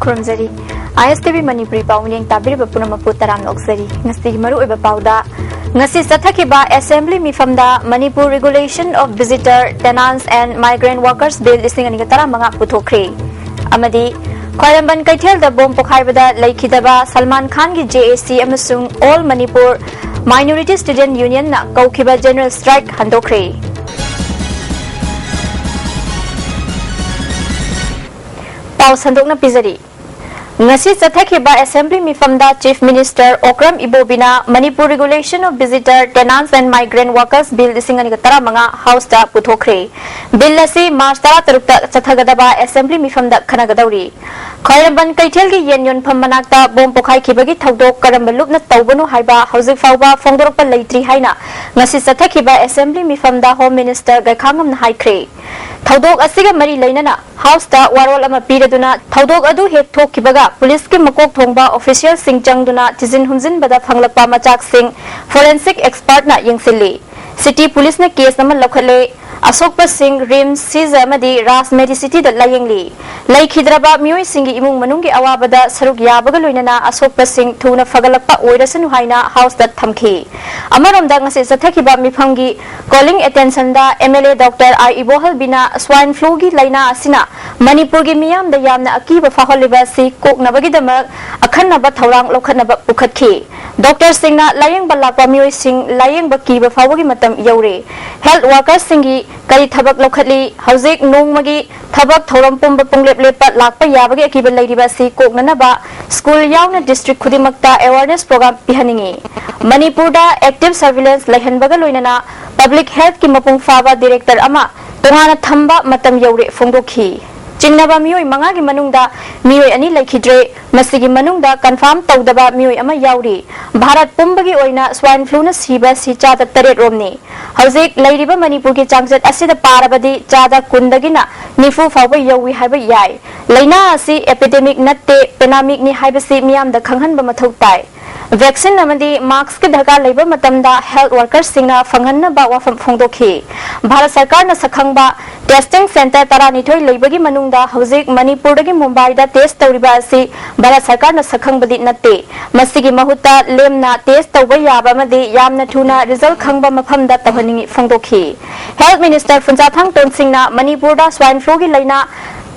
खुरमजरी ISTV Manipuri Pawning Tabiri Punamapu Taram Oxeri Nasti Maru Eba Pauda Nasi Satakiba Assembly Mifamda Manipur Regulation of Visitor, Tenants and Migrant Workers Bill Listing Anigatara Manga Putokri Amadi Koyamban Kaitel the Bom Pokaibada Laikidaba Salman Khan gi JAC Amasung All Manipur Minority Student Union na Kaukiba General Strike Handokri Paus Handok na Pizari Ngasi Sathakiba Assembly Mifamda Chief Minister Okram Ibobina Manipur Regulation of Visitor, Tenants and Migrant Workers Bill Lisinganigatara Manga House da Puthokre Bill Lasi March Tara Tarukta Sathagadaba Assembly Mifamda Kanagadauri Koyamban Kaitelgi Yenyon Pamanakta Bom Pokai Kibagi Tawdok Karambalupna Tawbanu Haiba Housing Fauba Fongdoropa Laitri Haina Ngasi Sathakiba Assembly Mifamda Home Minister Gaikangam Haikre Tawdok Asiga Mari Lainana House da Warol Ama Piraduna Tawdok Adu Hek Tokibaga Police ki Makok Thongba Official Sing Changduna Tizin Hunzin Bada Phanglakpa Machak Sing Forensic Expert na Yingsilli City Police na case naman lokhale Asokpa Singh Rims Siza Madi Ras Medicity da Layingli Lay Khidraba Miyoi Singhi Imung Manungi Awabada Saruk Yabaga Loinana Asokpa Singh Tuna Fagalakpa Oirasan Haina House da Thamki Amarom da ngasi Sathakiba Miphamgi Calling attention da MLA Dr. I Ibohal Bina Swine Flu gi Laina Asina Manipur gi Miyam da Yamna Akiba Faholiba Si Kok Nabagi Damak Akhanaba Thaurang Lokhanaba Pukhatki Dr. Singh na Layang Balakpa Miyoi Singh Layang Bakiba Fawagi Matam Yaure Health Workers Singhi Kari Thabak Lokhatli Hauzik Nongmagi Thabak Thoram Pumba Punglep Lepat Lakpa Yabagi Akiba Ladiba Si Kok Nanaba School Yauna District Kudimakta Awareness Program Pihaningi Manipur da Active Surveillance Lahanbaga Loinana Public Health ki Mapung Faba Director Ama Turhana Thamba Matam Yaure Fongdokhi Chingnaba Miyoi Mangagi Manungda Miyoi Ani Laikhidre Masigi Manungda Confirm Tawdaba Miyoi Ama Yauri Bharat Pumbagi Oina Swine Flu na Siba Si Chada Taret Romni Hauzik Lairiba Manipur ki Changset Asida Parabadi Chada Kundagina Nifu Fawba Yawi Haiba Yai Laina Asi Epidemic Natte Pandemic ni Haibasi Miyam da Khanghanba Mathau Tai Vaccine namadi marks ki dhaka labor matamda health workers singna fanghanna ba wa phongdokhi Bharat Sarkar na sakhangba testing center tara nithoi leibagi manungda hauzik Manipur dagi Mumbai da test tawriba asi Bharat Sarkar na sakhangbadi natte masigi mahutta lemna test tawba yaba madi yamna thuna result khangba maphamda tawhaningi phongdokhi Health Minister Funjathang Tonsingna Manipur da swine flu gi laina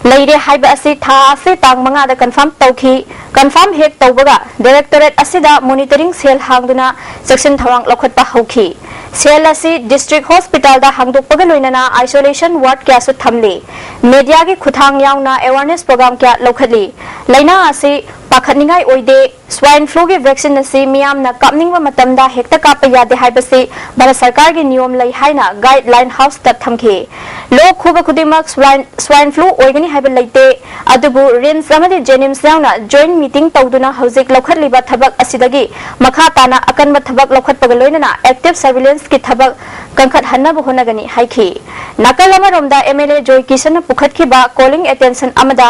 Laire Haiba Asi Tha Asi Tang Manga da confirm Tauki confirm Hek Taubaga Directorate Asida Monitoring Cell Hangduna Section Thawang Lokhatpa Hauki Cell Asi District Hospital da Hangdokpaga Loinana Isolation Ward kya su thamli Media gi Khuthang Yaungna Awareness Program kya lokhatli Laina Asi Pakhatningai Oide Swine Flu gi vaccine asi miyam na kapningba matamda hekta kapa yade haibasi Bharat Sarkar gi niyom lai haina guideline house ta thamki Lok khuba khudimak swine flu oigani haiba laite adubu RIMS amadi Jenims yauna joint meeting tawduna hauzik lokhatliba thabak asidagi makha tana akanba thabak lokhatpaga loinana active surveillance ki thabak kangkhat hannabu honagani haiki nakalama romda MLA Joy Kishan pukhatkhiba calling attention amada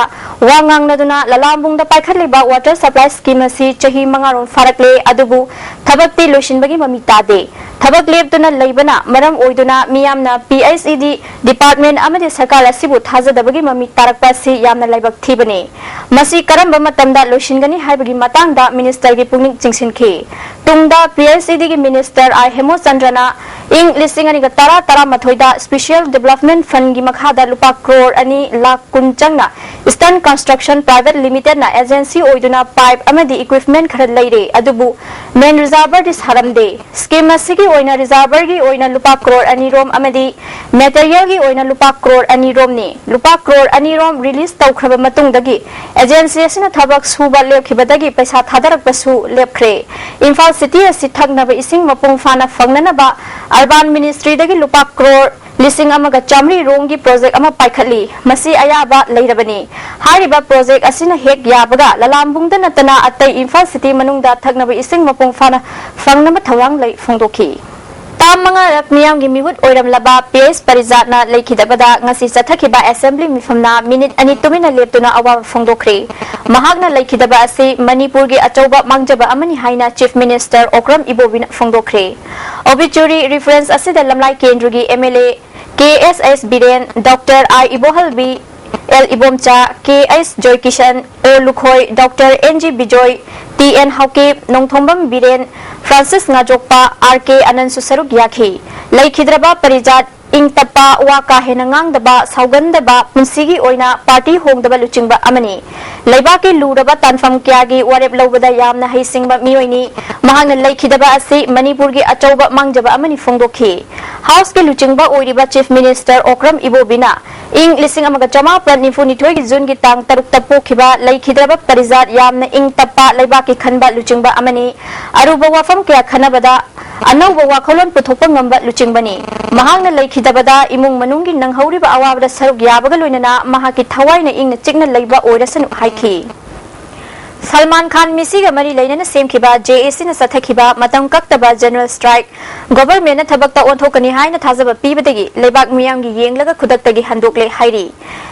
wangang naduna lalambungda paikhatliba water supply scheme asi Chahi Mangaron Farakle Adubu Tabakti Lushinbagi Mamitade Tabak Leptuna Labana Maram Oiduna Miyamna PISED Department Amadi Sakala Sibu Taza Dabagi Mami Tarakpasi Yamna Labak Tibani Masi Karamba Matamda Lushingani Haibagi Matanda Minister Gi Pungning Jingsinki Tungda PISED Gi Minister I Hemo Sandrana Ing Lisingani Tara Tara Mathoida Special Development Fund Gi Makhada Lupa Crore Ani Lak Kunchangna Eastern Construction Private Limited na agency Oiduna Pipe Amadi Equipment Kharad Laire Adubu Main Reservoir is Haramde Scheme Asigi Oina Reservoir Gi Oina Lupa Crore Ani Rom Amadi Material Gi Oina Lupa Crore Ani Rom ni Lupa Crore Ani Rom release Taukraba Matungdagi Agency Asina Thabak Suba Lepkhibadagi Paisa Thadarak Basu Lepkre Imphal City Asi Thagnaba Ising Mapung Fana Fangnanaba Urban Ministry Dagi Lupa Crore Lising Amaga Chamri Rongi project Ama Paikhatli Masi Ayaba Lairabani Hariba project Asina Hek Yabaga Lalambungda Natana Atay Imphal City Manungda Thagnaba Ising Mapung Fana Fangnama Thawang Lai Phongdokhi Tam mga miyam gi miwut oiram laba PS parizatna laikhidabada ngasi sathakiba assembly mifamna minute ani tumina leptuna awa phongdokre mahakna laikhidaba asi Manipur gi achauba mangjaba amani haina Chief Minister Okram Ibobina phongdokre obituary reference asida lamlai kendru gi MLA KSS Biren Dr. I Ibohal B L Ibomcha, K.S. Joy Kishan, O Lukhoi, Dr. N.G. Bijoy, T.N. Hauke, Nongthombam Biren, Francis Ngajokpa, R.K. Anand Susaruk Yaki, Laikhidraba Parijat, Ing Tapa Waka Henangang Daba, Saugandaba, Punsigi Oina, Party Hong Daba Luchingba Amani, Laibaki Ludaba Tanfam Kyagi, Wareb Lobada Yamna Haisingba Mioini, Mahang Laikhidaba Asi, Manipurgi Achoba Mangjaba Amani Fondoki, House Ke Luchingba Oiriba Chief Minister Okram Ibobina, Ing Lising Amagachama, Pranifuni Zun Gitang Taruk Tapu Kiba, Laikhidaba Parizat Yamna Ing Tapa, Laibaki Kanba Luchingba Amani, Aruba Wafam Kya Kanabada, Anauba Wakolon Putopang Ngamba Luchingbani, Mahang Laikhidabada, Imung Manungi Nang Horiba Awabada Saruk Yabagaluna, Mahaki Tawaina Ing Chigna Laiba Orasan Haiki. Salman Khan Misiga Mari Lane same Kiba, JAC na Satakiba, Matang Kaktaba General Strike, Government Tabakta Ontokani Haina Tazaba Pibadagi, Lebak Miyangi Yenglaga Kudaktagi Handukle Hairi.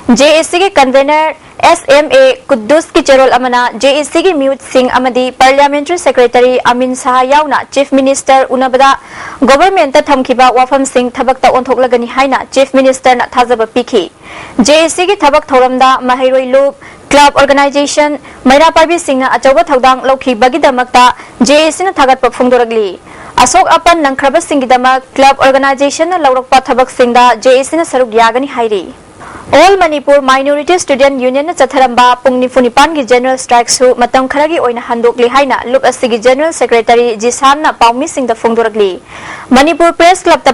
JAC Convener SMA Kudus Kicherol Amana, JAC Mute Singh Amadi, Parliamentary Secretary Amin Sahayauna, Chief Minister Unabada, Government Tamkiba Wafam Singh Tabakta Ontoklagani Haina, Chief Minister Natazaba Piki. JAC Tabak Thoramda, Mahiroi Loop, Club Organization, Maira Parbi Singh na Achoba Thogdang Loki Bagidamakta, JAC na Thagat Pagfungdoragli. Asok Apan ng Krabas Singidama Club Organization na Laurokpa Thabak Singda, JAC na Sarug Yagani Hairi. All Manipur Minority Student Union na Chatharamba Pungnifunipan gi General Strike su Matang Kharagi Oina Handokli Haina, Lup Asigi General Secretary Jisan na Paumi Singda Fungdoragli. Manipur Press Club ta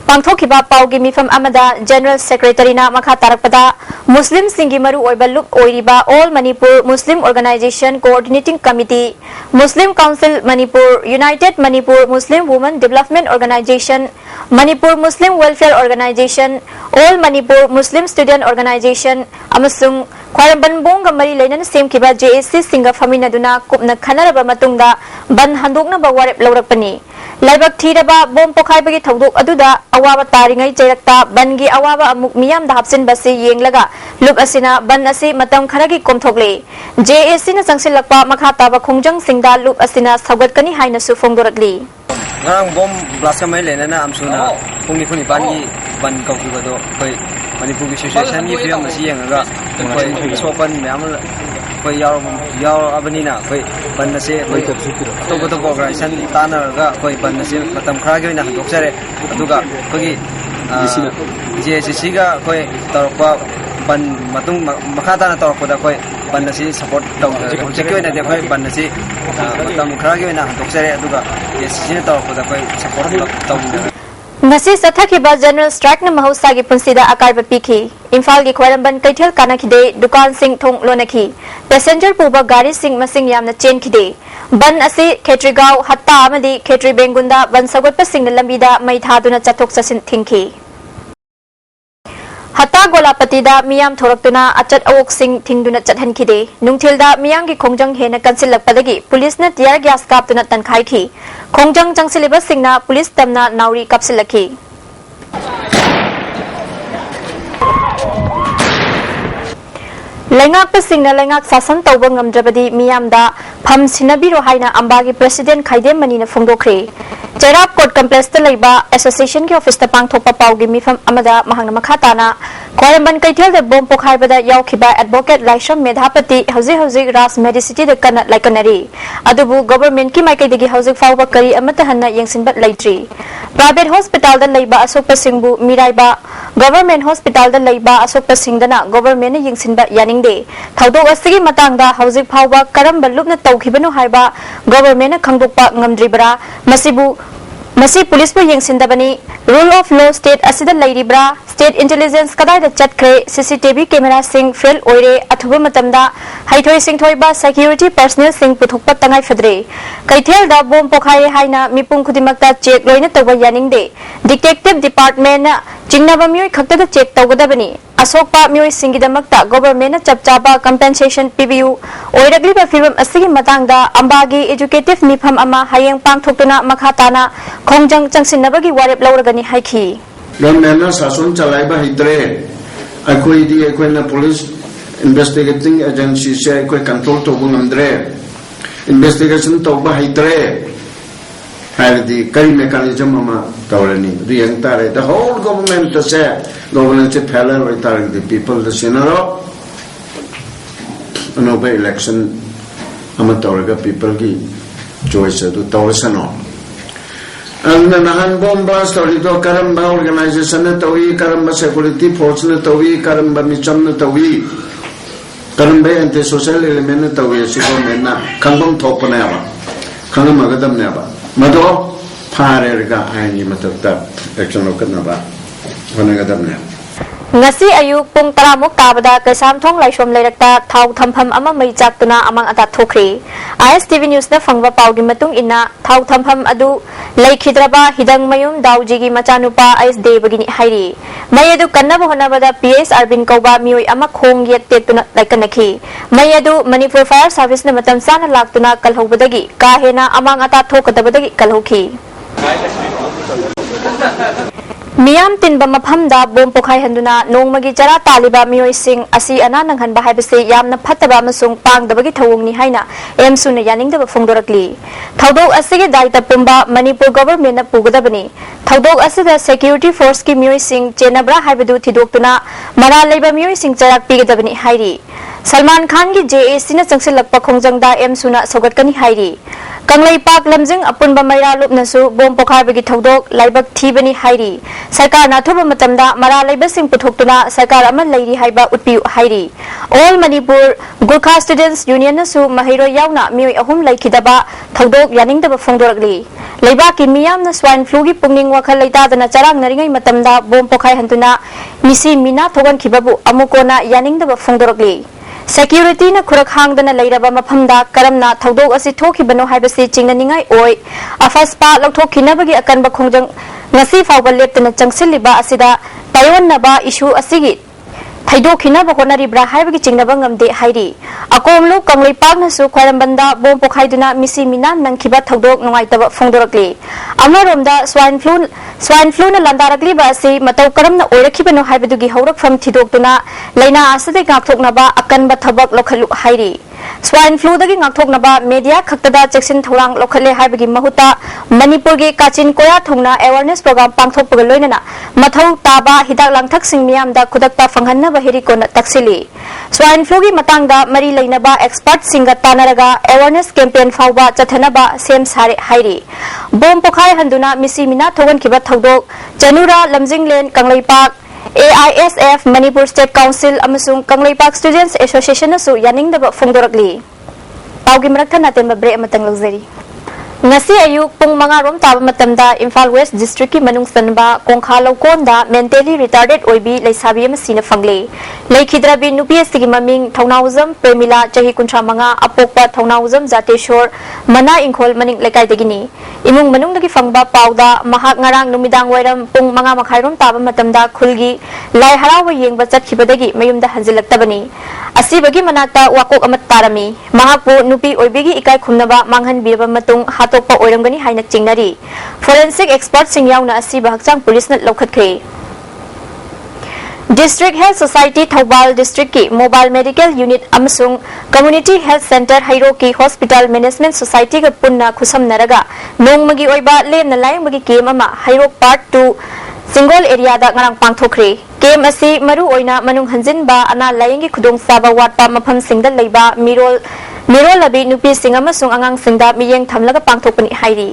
Pangthokiba Paugi Mifam Amada, General Secretary na Makha Tarakpada, Muslim Singi Maru Oibalup Oiriba, All Manipur Muslim Organization Coordinating Committee, Muslim Council Manipur, United Manipur Muslim Women Development Organization, Manipur Muslim Welfare Organization, All Manipur Muslim Student Organization, Amasung, Kwaramban Bonga Mari Lainan Same Kiba JAC Singa Faminaduna, Kupna Kanaraba Matungda, Ban Handukna Bawarep Laurapani. Laibak Tiraba, Bom Pokai Bagi Togduk Aduda, Awaba Taringai Jerakta, Bangi Awaba Amuk Miam the Hapsin Basi Yenglaga, Lup Asina, Banasi, Matam Karagi Komtogli, JAC na Sangsilapa, Makataba Kongjang Singda, Lup Asina, Sawatkani Haina Sufongdoratli. Ngarang bom blast kamay lena na amsuna Pungnifuni Pani Ban Kaukibado, Koi Manipur Association, ni film si Yanga, Koi Sopan Mam, Koi Yaw Abanina, Koi Banase, Koi Togo Organization, Tana, Koi Banase, Matam Kragina, Doxere, Aduga, Kogi, JCCga, Koi Tarpa, Ban Matung Makata Tarpa, Koi Banasi support Secure na Koi Banasi, Matam Kragina, Doxere, Aduga, JCC Tarpa, Koi support. Ngasi Sathakiba General Strike na Mahusagi Punsida Akarba Piki, Imphal gi Khwaramban Kaithel Kanakide, Dukan Singh Thong Lonaki, Passenger Puba Gari Singh Masing Yamna Chain Kide, Ban Asi, Ketrigao, Hatta Amadi, Ketri Bengunda, Ban Sagotpa Singh Lambida, Maithaduna Chatok Sasin Thinki. Hatta Golapatida, Miam Thoraktuna, Achat Awok Singh Thingduna Chathan Kide, Nungtilda, Miyangi Kongjang Hena Kansilak Padagi, Police na Tiar Gas Kaptuna Tankaiki, Kongjang Changsilibas Singh na Police Tamna Nauri Kapsilaki. Lengak Singh na Lengak Sasan Tawbang Ngamdrabadi Miyamda, Pham Sinabiro Haina Ambagi President Khaidem Mani na Fungdokre. Cherap Court Complex ta Leiba Association ki Office ta Pangthokpa Paugi Mifam Amada Mahangna Makhatana, Khwaramban Kaithel de Bom Pokhaibada Yaukhiba Advocate Laisham Medhapati Hauzi Ras Medicity de Kanat Laikanari, Adubu Government ki Maikai Hauzi Fauba Kari Amata Hanna Yangsinbat Laitri. Private Hospital da Leiba Asokpa Singbu Miraiba, Government Hospital da Leiba Asokpa Singdana, Government Yangsinbat Yaningde, Thaudok Asigi Matangda Hauzi Fauba Karamba Lupna Taukhibano Haiba, Government Khangdokpa Ngamdribra, Masi Police po Yangsindabani, Rule of Law State Asida Lairibra, State Intelligence Kadai da Chatkre, CCTV Camera Sing Fail Oire, Athuba Matamda, Haithoi Sing Thoiba, Security Personnel Sing Puthukpa Tangai Fedre, Kaithel da Bom Pokhai Haina, Mipung Kudimakta Check Loina Tawa Yaningde, Detective Department Jingnaba Myoy Khakta Check Tawgadabani, Asokpa Myoy Singidamakta, Government Chapchaba Compensation PBU, Oiragliba Film Asigi Matangda, Ambagi Educative Mifam Ama, Hayang Pangthokuna Makhatana, Kongjang Changsinabagi Warep Lauragani Haiki. Government Sasun Chalaiba Hidre, Akoi Police Investigating Agency say Control to Bungamdre, Investigation to Bahidre, the curry mechanism Taurani, the whole government to say, government fellow the people, the Senate, and obey election, Amatorica people choice to Taurasano. And the Nahan Bomba story to Karamba organization, Tawi, Karamba security force, Tawi, Karamba Micham, Tawi, Karamba and the social element Tawi, Sikomena, Kangam Topaneva, Kangamagadam Neva. Mado Parerga Aini Matata, action of Kanaba, Vanagadamna. Ngasi ayuk pung taramuk tabada kasam thong laishom lerakta thau thampham ama mai chaktuna amang ata thokri ISTV news na phangba pawgi matung ina thau thampham adu laikhidraba hidang mayum dauji gi machanupa ais debagini hairi mai adu kannaba honabada PS Arvin Kauba mioi ama khong yet tetuna laikanaki mai adu Manipur Fire Service na matam sana laktuna kalhobadagi kahena amang ata thokadabadagi kalhoki Miyam tinba maphamda bom pokhai handuna nongmagi jara taliba mioi sing asi ana nanghan ba haibase yamna phattaba amasung pangdabagi thawung ni haina emsu na yaningdaba phongdorakli thawdok asige daita pumba Manipur government na pugadabani thawdok asida security force ki mioi sing chenabra haibadu thidoktuna mara leiba mioi sing charak pigadabani hairi Salman Khan ki JAC na changsilakpa khongjangda emsu na sogatkani hairi Kanglai Park Lamjing apun ba mayra lup nasu bom pokhai bagi thodok laibak thibani hairi sarkar na thoba matamda mara laiba sing puthokuna sarkar ama lairi haiba utpiu hairi All Manipur Gurkha Students Union nasu mahiro yauna mioi ahum laikhidaba thodok yaningdaba phongdorakli laiba ki miyam na swine flu gi pungning wakhal leita dana charang naringai matamda bom pokhai hantuna misi mina thogan khibabu amukona yaningdaba phongdorakli Security na kurak hangdana lairaba maphamda karamna thodok asi thokibano haibasi chingnaningai oi afaspa lokthokhinabagi akanba khongjang ngasi fawba leptana changsilliba asida tayonnaba issue asigi thaidokhinaba honaribra haibagi chingnaba ngamde hairi akomlu kanglai paknasu khwairambanda bom pokhaiduna misi mina nangkhiba thodok nungaitaba phongdorakli amaromda swine flu na landarakli ba asi matau karamna oirakhibano haibadugi haurak from thidoktuna laina asade ngakthoknaba akanba thabak lokhalu hairi swine flu dagi ngakthoknaba media khaktada cheksin thorang lokhale haibagi mahuta Manipur gi kachin koya thongna awareness program pangthokpaga loinana mathau taba hidak langthak sing miyamda khudakta phanghanna ba herikona taksili swine flu gi matangda mari leinaba expert singa tanaraga awareness campaign fawba chathanaba sem sare hairi bom pokhai handuna misi mina thogan kiba thodok Janura Lamjinglen Kanglai Park AISF Manipur State Council amasung Kanglai Park Students Association nasu yaningdaba phongdorakli pawgi marakthana natin break amatang luxury Ngasi ayuk pung mga rom taba matamda Imphal West District ki manung sanba kongkhalaw konda mentally retarded oibi laisabi masina fangle laikhidrabi nupi asigi maming thaunauzam Premila chahi kuntra mga apokpa thaunauzam Zateshwar mana ingkhol maning laikai dagini imung manung dagi fangba pawda mahak ngarang numidang wairam pung mga makhairom taba matamda khulgi lai harawa yengba chathibadagi mayumda hanjilaktabani asibagi manakta wakok amat tarami mahakpu nupi oibigi ikai khumnaba manghan biraba matung tokpa oiramgani haina chingnari forensic expert sing yauna asi bahakchang police na lokhatkhe District Health Society Thobal District ki Mobile Medical Unit amasung Community Health Center Hairo ki Hospital Management Society ga punna khusam naraga nongmagi oiba lemna layang bagi kem ama Hairo Part 2 Single area da ngarang pangthokre kem asi maru oina manung hanjin ba ana layang gi khudong saba watpa mafam singda leiba mirol labi nupi sing amasung angang singda miyeng thamlaga pangthokpani hairi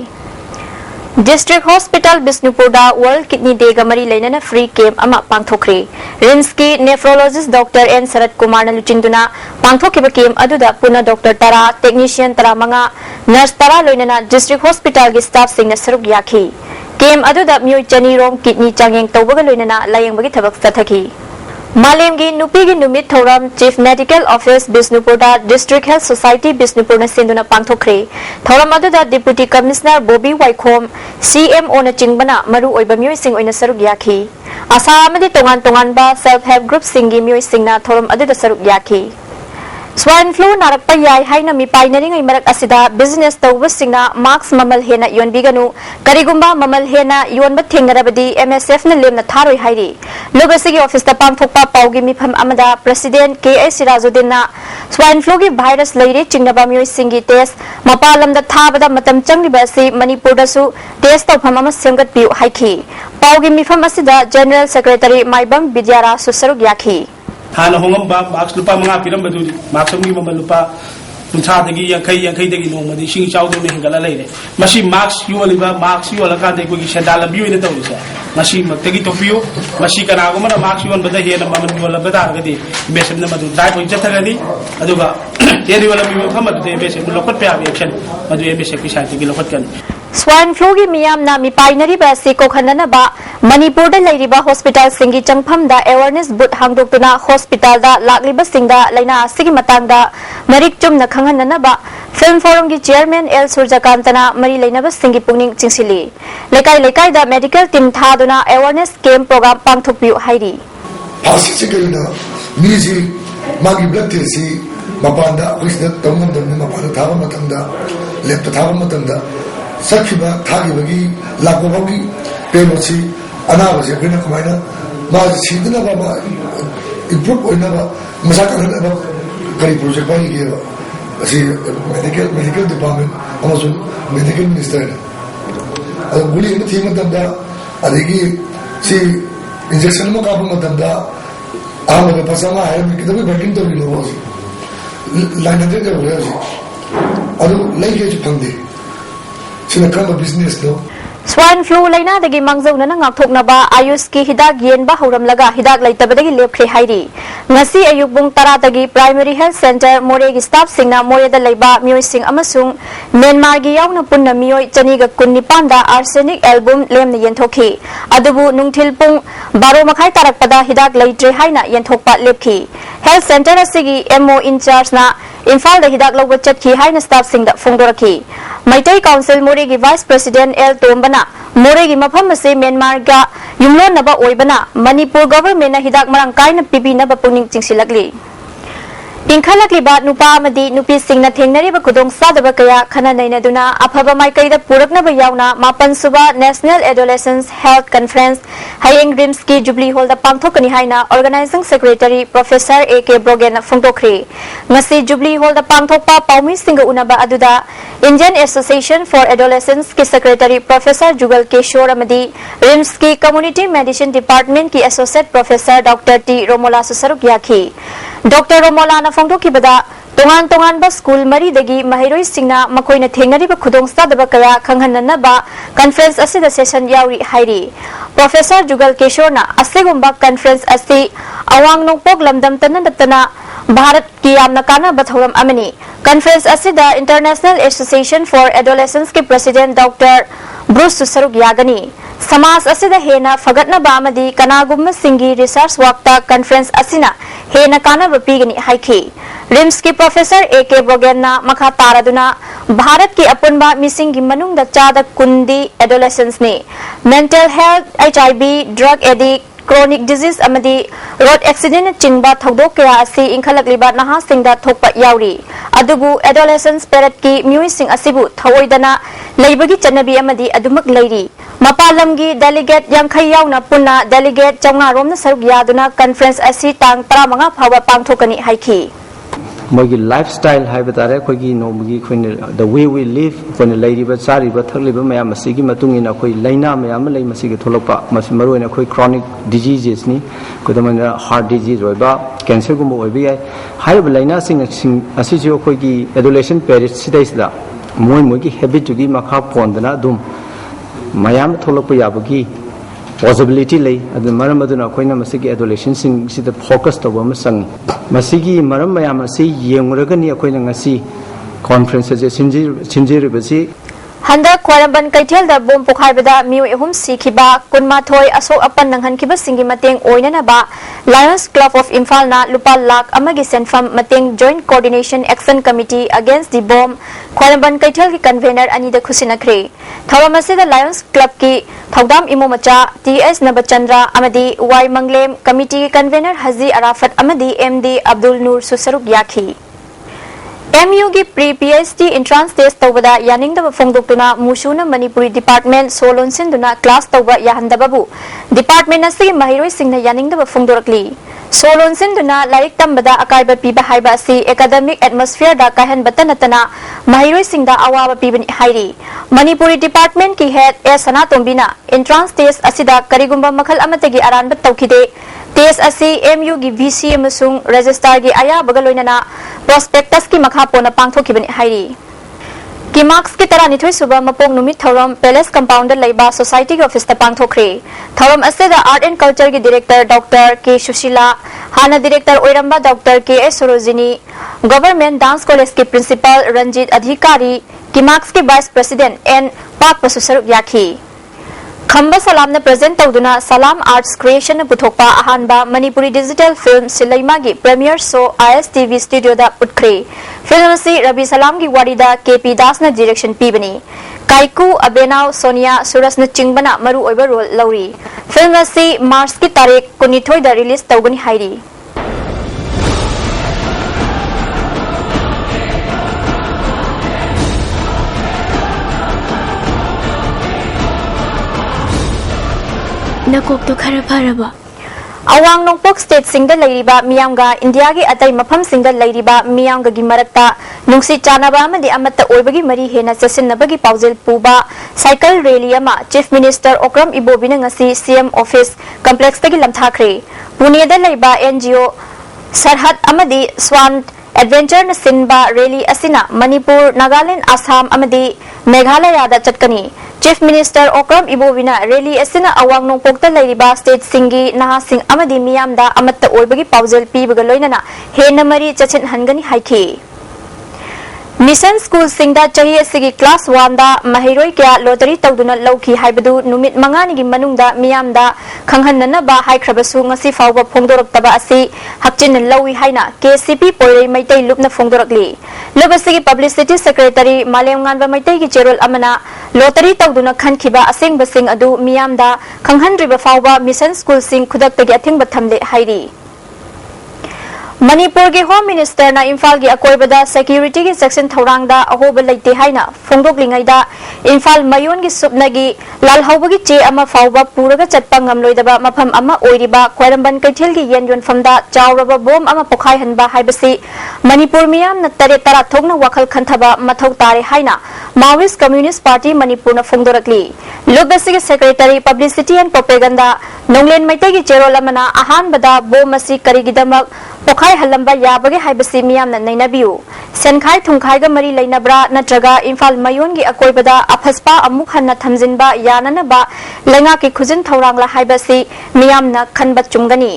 District Hospital Bisnupurda World Kidney Day ga mari lainana free camp ama pangthokre Rimski nephrologist Dr. N Sarat Kumar na luchinduna pangthokiba camp aduda puna Dr. Tara technician tara manga nurse tara loinana District Hospital gi staff sing na saruk yakhi camp aduda miyoi chani rom kidney changyeng tawbaga loinana layeng bagi thabak sathaki Malemgi Nupigi Numit Thoram Chief Medical Office Bisnupurda District Health Society Bisnupur na sinduna pangthokre Thoram aduda Deputy Commissioner Bobby Waikhom CMO na chingbana maru oiba miyoi sing oina saruk yakhi asa amadi tongan ba self help group singi miyoi singna thoram aduda saruk yakhi Swine flu narakpa yai haina mi painari ngai marak asida business tawbasingna marks mamal hena yonbiganu karigumba mamal hena yonba thengarabadi MSF na lemna tharoi hairi lobasigi office ta pangthokpa paugi mifam amada president KS Sirajuddin na swine flu gi virus leire chingnaba mioi singi test mapalam da thabada matam changliba si Manipur da su test tawpham ama semgat piu haiki paugi mifam asida general secretary Maibam Bidyara Susaruk yakhi Hana hongamba max lupa mga piram baduri max mi mama lupa puncha dagi yankai dagi no madi sing chau do ne hingala leire masi max yu aliba max yu ala ka de ko gi sandala biu ine to isa masi maktagi to piu masi kana go mana max yu bada he na maman yu ala bada ga de besem na madu dai ko jatha ga ni aduga yeri wala mi khamad de besem lokot pe abi action madu e besem ki sati gi lokot kan Swine flu gi miyam na mi painari ba si ko khanana ba Manipur da lairiba hospital singi changpham da awareness booth hangdoktuna hospital da lakliba singda laina sigi matangda marik chumna khanghanana ba film forum gi chairman L Surjakantana mari laina ba singi pungning chingsili lekai da medical team thaduna awareness camp program pangthokpiu hairi Asisigilna miji magi blood test si mapanda krisna tongam donna mapanda thaba matamda lepta thaba matamda sakhiba thagi bagi lakobogi pemochi anaba je bina kamaina ma sidna ba improve oina ba masaka ba kari project ba gi ba asi medical department amasun medical minister adu guli ni thima damda adigi si injection mo ka ba damda amade pasama hai mi kidabi working to ni lo line de de ho adu lege ju phangde sina kama business no Swine flu laina dagi mangzau na ngak thokna ba ayus ki hidak yen ba horam laga hidak laitabadagi lepkhre hairi ngasi ayuk bung tara dagi primary health center more gi staff singna more da laiba mioi sing amasung Myanmar gi yauna punna mioi chani ga kunni panda arsenic album lem na yenthokhi adubu nungthil pung 12 makhai tarak pada hidak laitre haina yenthokpa lepkhi health center asigi MO in charge na Imphal da hidak lawba chatki haina staff singda phongdorakhi Maitai Council More gi Vice President L Tombana More gi mafam ase Myanmar ga yumlon naba oibana Manipur government na hidak marang kaina pipi na ba puning chingsilakli Ingkhalakli ba nupa amadi nupi singna thengnari ba kudong sadaba kaya khana naina duna aphaba maikai da purakna ba yauna mapan suba National Adolescents Health Conference Hayeng Rims ki Jubilee Hall da pangthokani haina Organizing Secretary Professor AK Brogen phongtokri ngasi Jubilee Hall da pangthokpa paumi singa unaba aduda Indian Association for Adolescents ki Secretary Professor Jugal Kishore amadi Rims ki Community Medicine Department ki Associate Professor Dr. T Romola Susaruk yakhi Dr. Romola na phongdoki bada tongan ba school mari dagi mahairoi singna makoina thengnari ba khudong sadaba kaya khanghanna ba conference asida session yauri hairi Professor Jugal Kishore na asegumba conference asi awang nokpok lamdam tanana Bharat ki amna kana bathoram amani conference asida International Association for Adolescents ki President Dr. Bruce Susaruk yagani Samas asida hena fagatna ba amadi kanagumma singi research wakta conference asina hena kana bapigani haiki Rims ki Professor AK Brogen na makha taraduna Bharat ki apunba missing gi manung da chada kundi adolescents ne mental health HIV drug addict chronic disease amadi road accident chingba thodok kaya asi ingkhalakliba naha singda thokpa yauri adubu adolescents parent ki mioi sing asibu thawoidana leibagi chanabi amadi adumak leiri mapalamgi delegate yankhai yauna punna delegate chawnga romna saruk yaduna conference asi tang 35 phawa pangthokani haiki मोगी lifestyle है बतारे कोई की no मोगी कोई the way we live कोई लाइरी बा सारी बा थकली बा मया मसी की मतुंग इन कोई लाइना मया म लई मसी के थोलपा मसी मरो इन कोई क्रॉनिक डिजीजेस नि कोई त मन हार्ट डिजीज होय बा कैंसर गुम होय बि हाय बा लाइना सिंग असि जो कोई की एडोलेशन पेरिस सिदाइसदा मोय मोय की हैबिट जुगी मखा पोंदना दुम मया म थोलपा याबगी possibility lay adu maram aduna koina masigi adolescent sing sida focus to ba masang masigi maram mayam asi yengraga ni koina ngasi conference je sinjir basi Handa Kwaramban Kaitel da bom pokhaibada miu ehum sikhiba kunma thoi asok apan nanghan kiba singi mateng oina na ba Lions Club of Imphal na lupa lakh amagi senfam mateng Joint Coordination Action Committee Against the Bomb Kwaramban Kaitel ki convener ani da khusinakre thawamase da Lions Club ki thaudam imo macha TS Nabachandra amadi Y Manglem Committee ki convener Haji Arafat amadi MD Abdul Nur Susaruk yakhi MU की pre PhD entrance test तौबदा यानिंगदब फोंगदोक्तुना मुशुना Manipuri department सोलोनसिनदुना class तौबा याहंदबबु department असि महिरोई सिंगना यानिंगदब फोंगदोरकली सोलोनसिनदुना like तंबदा अकाइबा पीबा हाइबा असि एकेडमिक एटमॉस्फेयर दा काहनबता नतना महिरोई सिंगदा अवाबा पीबनी हाइरी मणिपुरी डिपार्टमेंट की head A सनातोंबिना entrance test asida karigumba makhal amatagi aranba tawkhide test asi MU gi VC amasung register gi aya bagaloinana prospectus ki makha pona pangthokibani hairi ki marks ki tara nithoi suba mapong numit thoram palace compound laiba society ki office ta pangthokre thoram asida art and culture ki director Dr. K Sushila hana director oiramba Dr. K S Sorojini government dance college ki principal Ranjit Adhikari ki marks ki vice president N Pak Pasusaruk yakhi खंबा सलाम ने present तौदुना Salam arts creation पुथोकपा अहानबा Manipuri digital film सिलैमा की premiere show ISTV studio दा उठ्रे film से रवि सलाम की वारीदा KP दास ने डायरेक्शन पीबनी काइकू अबेनाव सोनिया सुरस ने चिंगबना मरु ओइबा रोल लौरी फिल्म से मार्च की तारीख 19 दा रिलीज तौगनी हाइरी नकोक तो खरा फरबा अवांग नोंपोक स्टेट सिंगदा लैरिबा मियांगा इंडिया की अतै मफम सिंगदा लैरिबा मियांगा की मरक्ता नुंसी चानाबा अमदि अमत्ता ओइबगी मरी हेना चसिनबगी पाउजेल पुबा साइकिल रैली अमा चीफ मिनिस्टर ओक्रम इबोबिना ngasi CM ऑफिस कॉम्प्लेक्स तगी लमथाखरे पुनेदा लैबा NGO सरहद अमदि स्वान एडवेंचर न सिनबा रैली असिना मणिपुर नागालैंड आसाम अमदि मेघालय दा चटकनी चीफ मिनिस्टर ओक्रम इबोबिना रैली असिना अवांग नोंपोकता लैरिबा स्टेट सिंगी नहा सिंग अमदि मियामदा अमत्ता ओइबगी पाउजेल पीबगा लोइनना हेना मरी चचिन हनगनी हाइखी मिशन स्कूल सिंगदा चाही असिगी क्लास 1 दा महिरोई क्या लॉटरी तौदुना लौखी हाइबदु नुमित मंगानिगी मनुंगदा मियामदा खंगहननबा हाइख्रबसु ngasi फावबा फोंगदोरक्तबा असि हक्चिन लौई हाइना KCP पोइरै Meitei लुपना फोंगदोरकली लबसिगी publicity secretary मालेमगानबा Meitei की चेरोल अमना लॉटरी तौदुना खनखिबा असेंगबा सिंग अदु मियामदा खंगहनरिबा फावबा मिशन स्कूल सिंग खुदक्तगी अथिंगबा थमले हाइरी मणिपुर के होम मिनिस्टर ना इम्फाल की अकोइबदा सिक्योरिटी की सेक्शन थौरांगदा अहोब लेते हाइना फोंदोकलिंगैदा इम्फाल मयोन की सुपनगी लालहौबगी चे अमा फावबा पूरगा चटपा ngamloidaba मफम अमा ओइरिबा ख्वाइरंबन कैथेल की येन योनफमदा चावरबा बोम अमा पोखाय हनबा हाइबसी मणिपुर मियाम न तरे तरा थोगना वखल खंथबा मथौ तारे हाइना माओइस्ट कम्युनिस्ट पार्टी मणिपुर न फोंदोरकली लोकबसी के secretary publicity and propaganda नोंगलेन Meitei की चेरोल अमना अहानबदा बोम मसी करिगिदमक पोखाय हलंबा याबगे हाइबसी मियाम न नैनाबियु सेनखाय थुंखायगा मरी लैनब्रा नत्रगा इम्फाल मयोन की अकोइबदा अफस्पा अमुक हन्ना थमजिनबा याननबा लैंगा की खुजिन थौरांगला हाइबसी मियाम न खनबा चुंगनी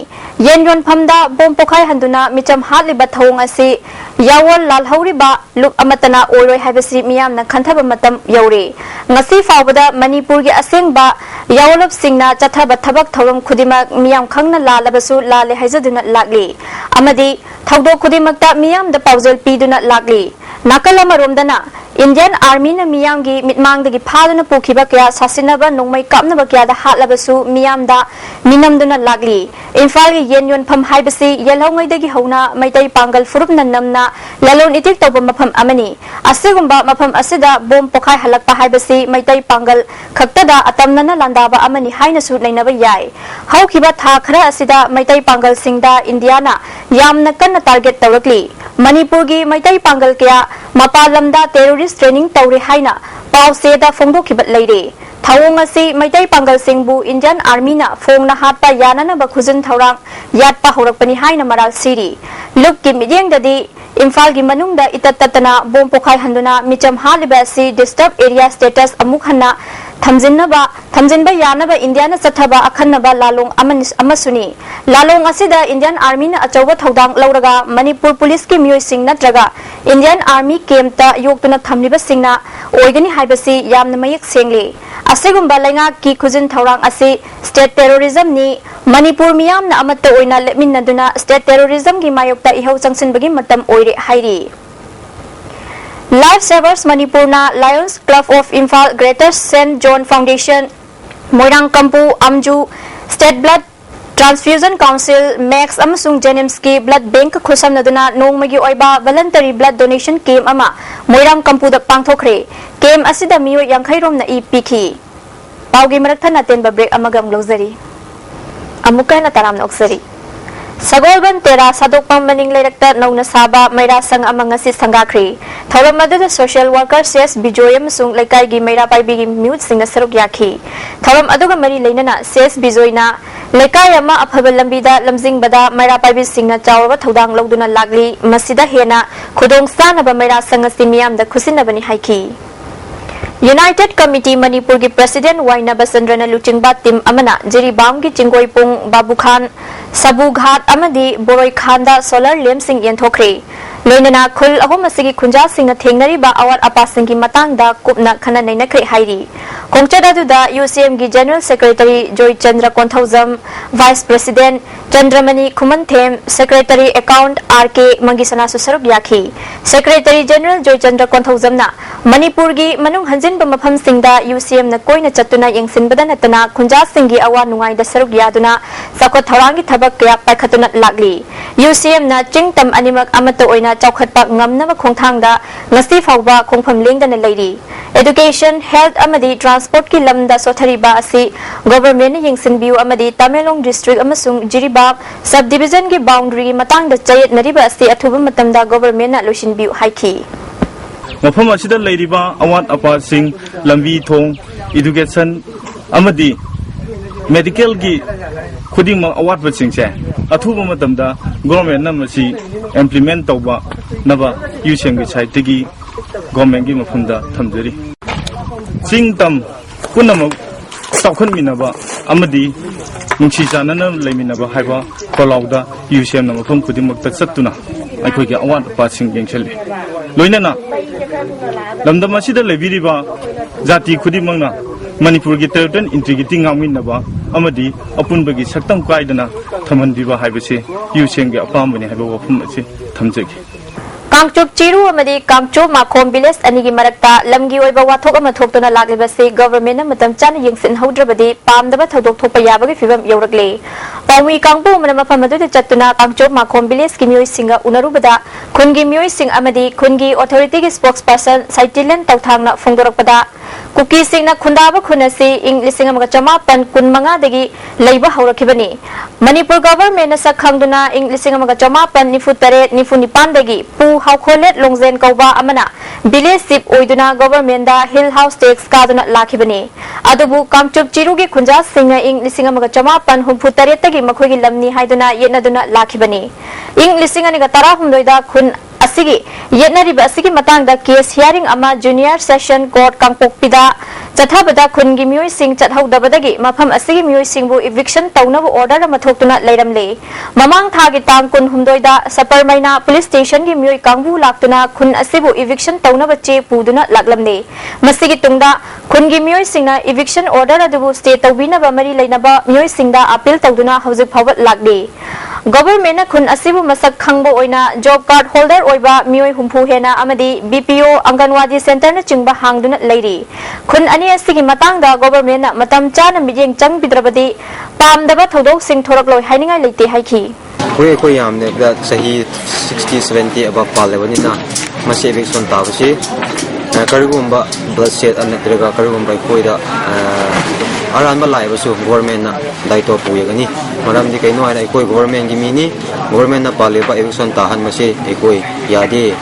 येन योनफमदा बोम पोखाय हंदुना मिचम हालिबा थौंग असि यावल लालहौरिबा लुक अमतना ओइरोय हाइबसी मियाम न खंथबा मतम यौरे ngasi फावबदा मणिपुर की असेंगबा यावलब सिंगना चथबा थबक थौरम खुदिमक मियाम खंगना लालबसु लाले हाइजदुना लागली अमदी थौदो खुदिमकता मियाम द पाउजल पीदुना लागली नाकल अमरोमदना इंडियन आर्मी न मियाम की मिटमांगदगी फादुना पुखिबा क्या सासिनबा नोंमै कापनबा क्या दा हालबसु मियाम दा मिनमदुना लागली इम्फाल की येन योनफम हाइबसी येलौंगैदगी हौना मैतै पांगल फुरुपना नमना ललोन इतिक तौबा मफम अमनी असिगुंबा मफम असिदा बोम पोखाय हलकपा हाइबसी मैतै पांगल खक्तदा अतमनना लांदाबा अमनी हाइनसु नैनबा याय हौखिबा था खरा असिदा मैतै पांगल सिंगदा इंडियाना यामना कन्ना टारगेट तौरकली मणिपुर की मैतै पांगल क्या मपालमदा टेररिस्ट ट्रेनिंग तौरे हाइना पाउसेदा फोंदोखिबा लैरे थावोंग असि मैतै पांगल सिंगबु इंडियन आर्मी ना फोंगना हाटपा याननबा खुजिन थौरांग याटपा हौरकपनि हाइना मराल सिरी लुक की मिडियंगददी इम्फाल की मनुंगदा इतततना बोम पोखाय हंदुना मिचम हालिबा असि डिस्टर्ब एरिया स्टेटस अमुक हन्ना थमजिनबा यानबा इंडिया न चथबा अखन्नबा लालोंग अमसुनी लालोंग असिदा इंडियन आर्मी न अचौबा थौदांग लौरगा मणिपुर पुलिस की मियोइसिंग नत्रगा इंडियन आर्मी कैंपता योक्तुना थमलिबा सिंगना ओइगनी हाइबसी यामना मयक सेंगले असिगुंबा लैंगा की खुजिन थौरांग असि स्टेट टेररिज्म नि मणिपुर मियामना अमत्ता ओइना लेमिनदुना स्टेट टेररिज्म की मायोक्ता इहौ चंगसिनबगी मतम ओइरे हाइरी लाइफ सेवर्स मणिपुर ना lions club of Imphal greater Saint John foundation Moirang Kampu अमजू state blood Transfusion Council Max amasung Jenims ki blood bank khusam naduna nongmagi oiba voluntary blood donation camp ama Moirang Kampuda pangthokre camp asida miyo yangkhairom na ipiki paugi marakthana naten ba break amagam lozari amuka na taram na oksari Sagolban Tera Sadokpam Maning Lerekta Nauna Saba Mayra Sang Amangasi Sangakri Thoram Madada Social Worker CS Bijoyam Sung Lekai Gi Mayra Paibi Mute Sing Saruk Yaki Thoram Aduga Mari Lenana CS Bijoyna Lekai Ama Aphabal Lambida Lamzing Bada Mayra Paibi Singna Chawra Thodang Logduna Lagli Masida Hena Khudong Sanaba Mayra Sangasi Miyam da Khusinabani Haiki United Committee Manipur ki President Waina Basandrana Luchingba Tim Amana Jiribam ki Chingoi Pung Babu Khan Sabu Ghat Amadi Boroi Khanda Solar Lamp Sing Yenthokre Loinana Khul Ahom Asigi Khunja Singna Thengnari ba Awat Apa Sing ki Matangda Kupna Khana Naina Kre Hairi Kongchada da UCM ki General Secretary Joy Chandra Konthauzam Vice President Chandramani Khumanthem Secretary Account RK Mangisana Susaruk Yaki Secretary General Joy Chandra Konthauzam na Manipur gi Manung Hanjin ba Mafam Singda UCM na Koina Chatuna Yengsin Bada Natana Khunja Singi Awa Nungai da Saruk Yaduna Sakot Thawangi Thabak Kaya Paikhatuna Lagli UCM na Chingtam Animak Amato Oina Chawkhatpa Ngamnaba Khongthangda Ngasi Fawba Khongpham Lengdana Leiri Education Health Amadi Transport ki lamda sothariba asi government yengsin biu amadi Tamelong district amasung Jiribab subdivision ki boundary matangda chayet nariba asi athuba matamda government na losin biu haiki Mafam asida leiriba awat apa sing lambi thong education amadi medical gi khuding ma awat ba sing che athuba matamda government na masi implement tawba naba UCM gi site gi government gi mafamda thamjari Singtam Punama Sakun Minaba Amadi Nunchizana Leminaba Haiba Kolauda UCM Namafum Kudimak Satuna I could get one passing Yancheli Loinana Lamdamasida Leviriba Zati Kudimana Manipur Gitartan Intrigating Aminaba Amadi Apunbagi Saktam Kaidana Tamandiba Haibasi UCM Apamani Haba Pumasi Tamzeki Kangchup Chiru amadi Kangchup Makhom Village anigi marakta lamgi oiba wathok ama thoktuna laglibase government na matam chana yengsin haudrabadi pamdaba thodok thokpa yabagi fibam yaurakle Pawi Kangpu mana mafam adu chatuna Kangchup Makhom Village ki mioi singa unarubada khungi mioi sing amadi khungi authority ki spokesperson Saitilen Tauthangna phongdorakpada Kuki singna khundaba khunasi ing lisingam ga chama pan kunmanga dagi leiba haurakibani Manipur government na sakhangduna ing lisingam ga chama pan nifutare nifunipan dagi pu Haukolet Longzen Kauba Amana Village Sip Oiduna Government da Hill House Tax Kaduna Lakibani Adubu Kangchup Chirugi Kunja Singa Ing Lisingamaga Chamapan Humputareta Makogi Lamni Haiduna Yenaduna Lakibani Ing Lisingani Tara Humdoida Kun Asigi Yenariba Asigi Matanga case hearing Ama Junior Session Court Kangpok Pida Chathabada Kungi Mui Sing Chathaudabadagi Mapam Asigi Mui Singbu eviction Taunabu order Matokuna Layramle Mamang Thagi Tang Kun Humdoida Saparmaina Police Station Gi Mui Kangbu Laktuna Kun Asibu eviction Taunabache Puduna Laglamne Masigi Tungda Kungi Mui Singna eviction order Adubu State Tawina Bamari Lainaba Mui Singda appeal Tauduna Housing Power Lagde Government Kun Asibu Masak Kangbo Oina job card holder Oiba Mui Humpu Hena Amadi BPO Anganwadi Center na Chingba Hangduna Lady Kun Ani Asigi Matanga Government Matam Chana Mijing Chang Bidrabadi Pamdaba Thodok Sing Thorakloi Haininga Lite Haiki Koi yamne da sahi 60-70 above palevanina masi eviction tabasi karigumba blood set anatraga karigumba koida aranba laibasu government na daito puyagani maramdi kaino ai koi government gi mini government na paleba eviction tahan masi ekoi yade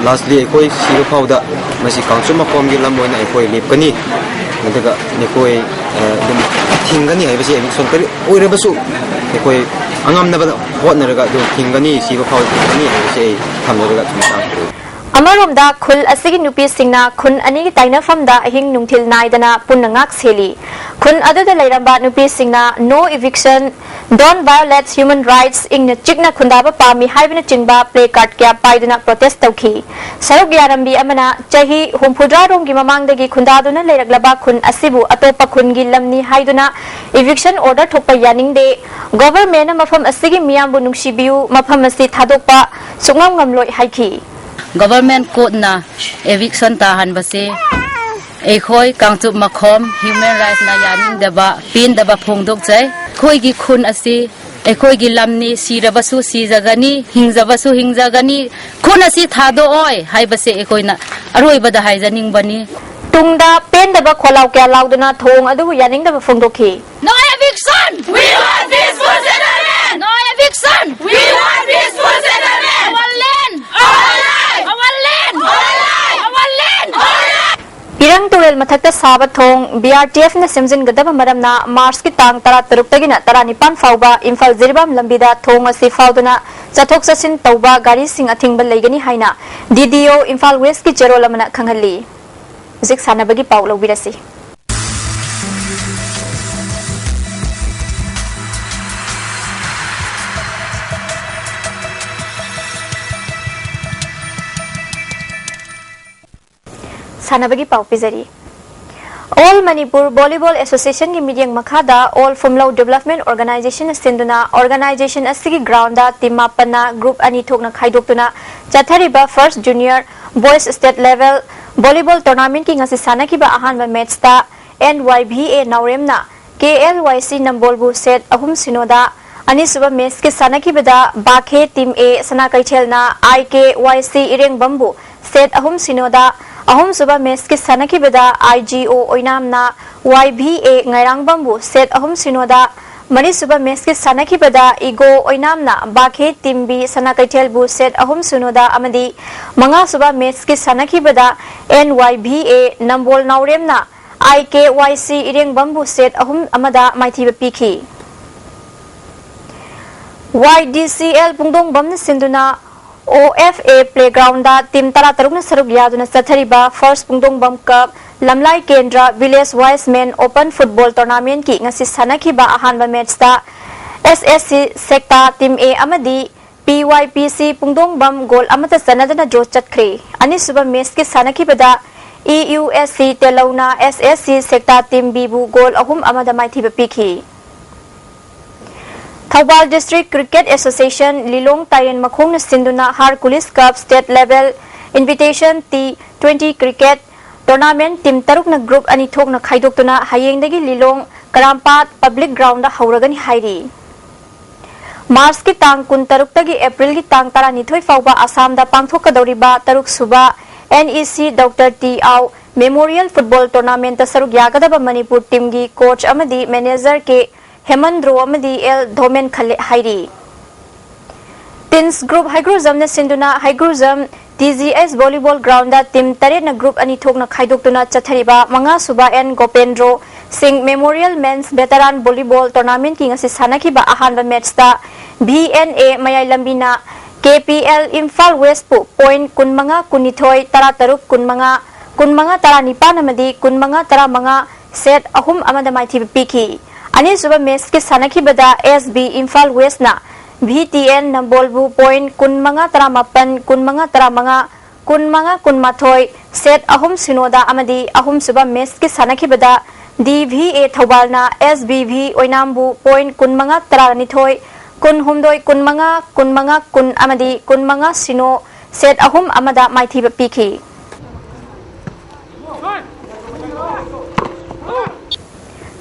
lastly ekoi siru phauda masi council ma kom gi lamoina ekoi lipkani nadaga nekoi dum thingani haibasi eviction kari oirabasu ekoi angam na bada hot na raga do thingani siba phau thingani haibasi thamnaraga chumsa Amaromda Khul Asigi Nupi Singna Kun Ani Taina Famda Ahing Nungtil Naidana Punangak Seli Kun Adada Lairamba Nupi Singna No Eviction Don't Violate Human Rights Ing Chikna Kundaba Pami Haibina Chingba Play Card Kya Paiduna Protest Tauki Saruk Yarambi Amana Chahi Humpudra Rongi Mamangdagi Kundaduna Lairaglaba Kun Asibu Atopa Kungi Lamni Haiduna Eviction Order Thokpa Yaning De Government Mafam Asigi Miyambu Nungshibiu Mafam Asi Thadokpa Sungam Ngamloi Haiki Government code na eviction tahan base ekhoi Kangchup Makhom human rights na yaning daba pin daba phongdok chai ꯑꯩꯈꯣꯏꯒꯤ ꯈꯨꯟ ꯑꯁꯤ ꯑꯩꯈꯣꯏꯒꯤ ꯂꯝꯅꯤ ꯁꯤꯔꯕꯁꯨ ꯁꯤꯖꯒꯅꯤ ꯍꯤꯡꯖꯕꯁꯨ ꯍꯤꯡꯖꯒꯅꯤ ꯈꯨꯟ ꯑꯁꯤ ꯊꯥꯗꯣꯛꯑꯣꯏ ꯍꯥꯏꯕꯁꯦ ꯑꯩꯈꯣꯏꯅ ꯑꯔꯣꯏꯕꯗ ꯍꯥꯏꯖꯅꯤꯡꯕꯅꯤ ꯇꯨꯡꯗ ꯄꯦꯟꯗꯕ ꯈꯣꯜꯂꯥꯎ ꯀꯌꯥ ꯂꯥꯎꯗꯨꯅ ꯊꯧꯑꯣꯡ ꯑꯗꯨꯕꯨ ꯌꯥꯅꯤꯡꯗꯕ ꯐꯣꯡꯗꯣꯛꯈꯤ No eviction! We want peaceful settlement! No eviction! We want peaceful settlement! Our land! Our life! Our land! Our life! Our land! Our life! Irang Turel mathakta saba thong BRTF na semjingadaba maramna Mars ki tang 13 19 fauba Imphal Jirbam lambida thong asi fauduna chathok chasin tauba gari sing athingba leigani haina DDO Imphal West ki chero lamana khanghali zik sanabagi pau lobirasi Sanabagi pau pizari All Manipur Volleyball Association ki meeting makhada All Fumlau Development Organization sinduna organization asigi ground da timapana group ani thokna khaidokuna chathariba first junior boys state level volleyball tournament ki ngasi sanakiba ahanba match ta NYBA Nauremna KLYC Nambolbu set ahum sinoda ani suba match ki sanakibada Bakhe team A sanakaithelna IKYC Ireng Bambu set ahum sinoda ahum suba match ki sanakibada IGO oinamna YBA ngairang bambu set ahum sinoda mari suba match ki sanakibada Igo oinamna Bakhe team B sanakaithelbu set ahum sinoda amadi manga suba match ki sanakibada NYBA Nambol Nauremna IKYC Ireng Bambu set ahum amada maithiba pikhi YDCL Pungdong Bamna Sinduna OFA Playground da team tara tarukna saruk yaduna sathariba first Pungdong Bam Cup Lamlai Kendra Village Wise Men Open Football Tournament ki ngasi sanakiba ahanba match da SSC Secta Team A amadi PYPC Pungdong Bam goal amata sanadana jo chatkre ani suba match ki sanakibada EUSC Telawna SSC Secta Team B bu goal ahum amada maithiba pikhi Thawbal District Cricket Association Lilong Tayen Makhong na sinduna Hercules Cup State Level Invitation T20 Cricket Tournament Team Taruk na group ani thok na khaidokuna hayengdagi Lilong Karampat Public Ground da hauragani hairi Mars ki tang 13 tagi April ki tang 12 fauba Assam da pangthokadoriba taruk suba NEC Dr. T. Au Memorial Football Tournament ta saruk yagadaba Manipur team gi coach amadi manager ke Hemandro amadi El Dhomen Khale Hairi Tins Group Hygroup na sinduna Hygroup TGS Volleyball Ground da team tare na group ani thokna khaidokuna chathariba manga suba N Gopendro Singh Memorial Men's Veteran Volleyball Tournament ki ngasi sanakiba ahanba match da BNA Mayai Lambina KPL Imphal West pu point kunmanga kunithoi tarataruk kunmanga taranipan amadi kunmanga taramanga set ahum amada maithiba pikhi ani suba match ki sanakibada SB Imphal West na VTN Nambolbu point kunmanga taramapan kunmanga taramanga kunmathoi set ahum sinoda amadi ahum suba match ki sanakibada DVA Thawbal na SBV oinambu point kunmanga taranithoi kunhumdoi kunmanga kun amadi kunmanga sino set ahum amada maithiba pikhi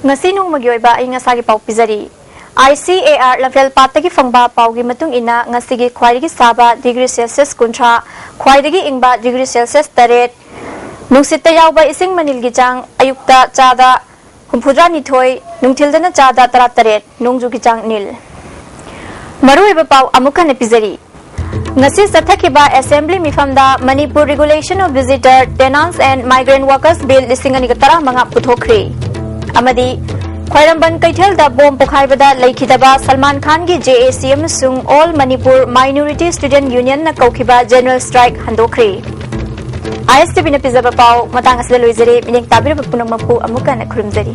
ngasi nungmagi oiba ai ngasagi pau pizari ICAR level patagi fangba paugi matung ina ngasigi khwairigi saba degree Celsius kuntra khwairigi ingba degree Celsius taret nungsitta yauba ising manilgi jang ayukta chada humphudra nithoi nungthildana chada tarat nungjugi jang nil maruiba pau amukan pizari ngasi sathakiba assembly mifamda Manipur Regulation of Visitor Tenants and Migrant Workers Bill 2013 puthokre amadi Khwairamban Kaithel da bom pokhaibada laikhidaba Salman Khan gi JACM sung All Manipur Minority Student Union na kaukiba General Strike handokre ISTV na pizaba pau matang asla loizare mining tabira punamapu amuka na khurumzari